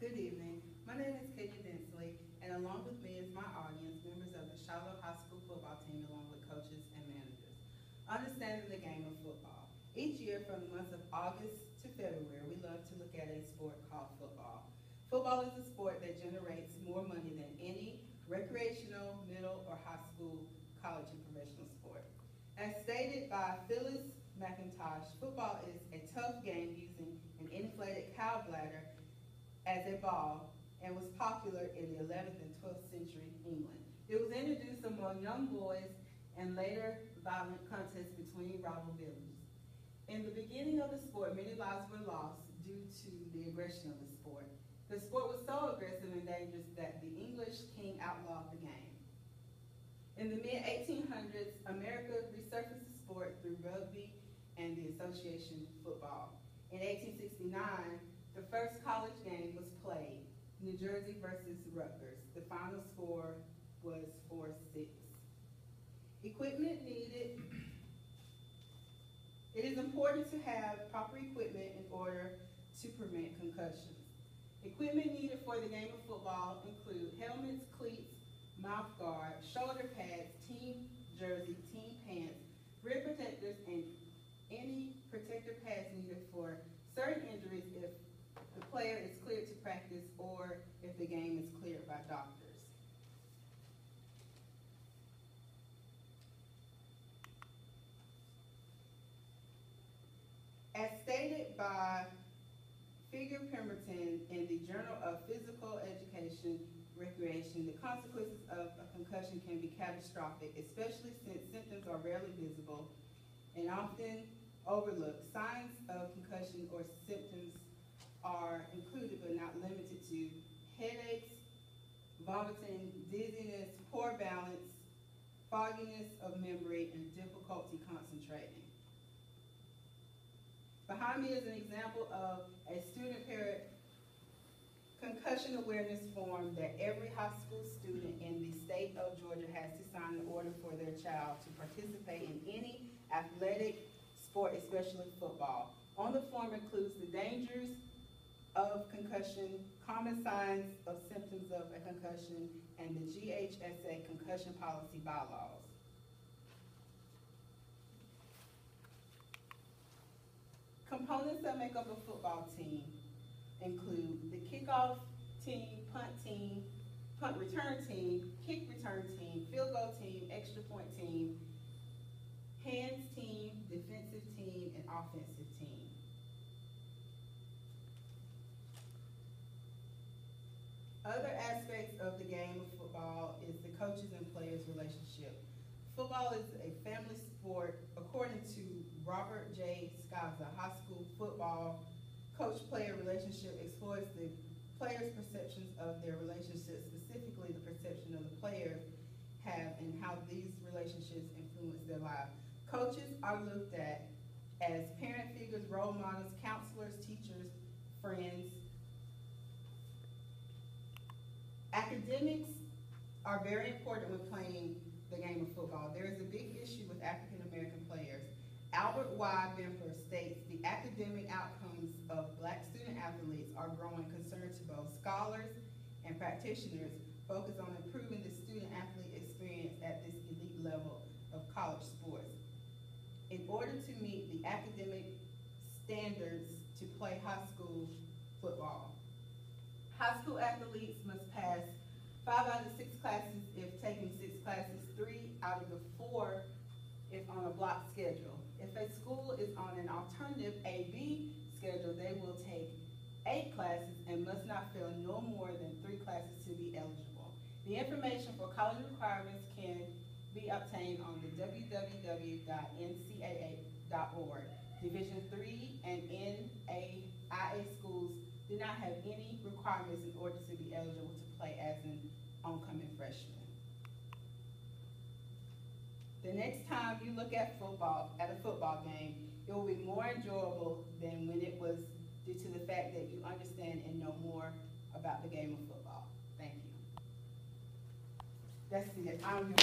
Good evening. My name is Dentsley, and along with me is my audience, members of the Shiloh High School football team, along with coaches and managers. Understanding the game of football. Each year, from the months of August to February, we love to look at a sport called football. Football is a sport that generates more money than any recreational, middle, or high school, college, and professional sport. As stated by Phyllis McIntosh, football is a tough game using an inflated cow bladder as a ball and was popular in the 11th and 12th century England. It was introduced among young boys and later violent contests between rival villages. In the beginning of the sport, many lives were lost due to the aggression of the sport. The sport was so aggressive and dangerous that the English king outlawed the game. In the mid-1800s, America resurfaced the sport through rugby and the association football. In 1869, the first college game was played, New Jersey versus Rutgers. The final score was 4-6. Equipment needed. It is important to have proper equipment in order to prevent concussions. Equipment needed for the game of football include helmets, cleats, mouth guard, shoulder pads, team jersey, team pants, rib protectors, and any protective pads needed for certain injuries if the player is cleared to practice or if the game is cleared by doctors. As stated by Figure Pemberton in the Journal of Physical Education Recreation, the consequences of a concussion can be catastrophic, especially since symptoms are rarely visible and often overlooked. Signs of concussion or symptoms are included but not limited to headaches, vomiting, dizziness, poor balance, fogginess of memory, and difficulty concentrating. Behind me is an example of a student-parent concussion awareness form that every high school student in the state of Georgia has to sign in order for their child to participate in any athletic sport, especially football. On the form includes the dangers of concussion, common signs of symptoms of a concussion, and the GHSA concussion policy bylaws. Components that make up a football team include the kickoff team, punt return team, kick return team, field goal team, extra point team, hands team, defensive team, and offensive team. Other aspects of the game of football is the coaches and players relationship. Football is a family sport. According to Robert J. Skaza, high school football coach-player relationship explores the players' perceptions of their relationships, specifically the perception of the player have and how these relationships influence their lives. Coaches are looked at as parent figures, role models, counselors, teachers, friends. Academics are very important when playing the game of football. There is a big issue with African American players. Albert Y. Bemper states the academic outcomes of black student athletes are growing concern to both scholars and practitioners focus on improving the student athlete experience at this elite level of college sports. In order to meet the academic standards to play high school football, high school athletes must pass 5 out of 6 classes if taking 6 classes, 3 out of the 4 if on a block schedule. If a school is on an alternative A-B schedule, they will take 8 classes and must not fail no more than 3 classes to be eligible. The information for college requirements can be obtained on the www.ncaa.org. Division III and NAIA schools do not have any requirements in order to be eligible to play as an oncoming freshman. The next time you look at football, at a football game, it will be more enjoyable than when it was due to the fact that you understand and know more about the game of football. Thank you. That's it. I'm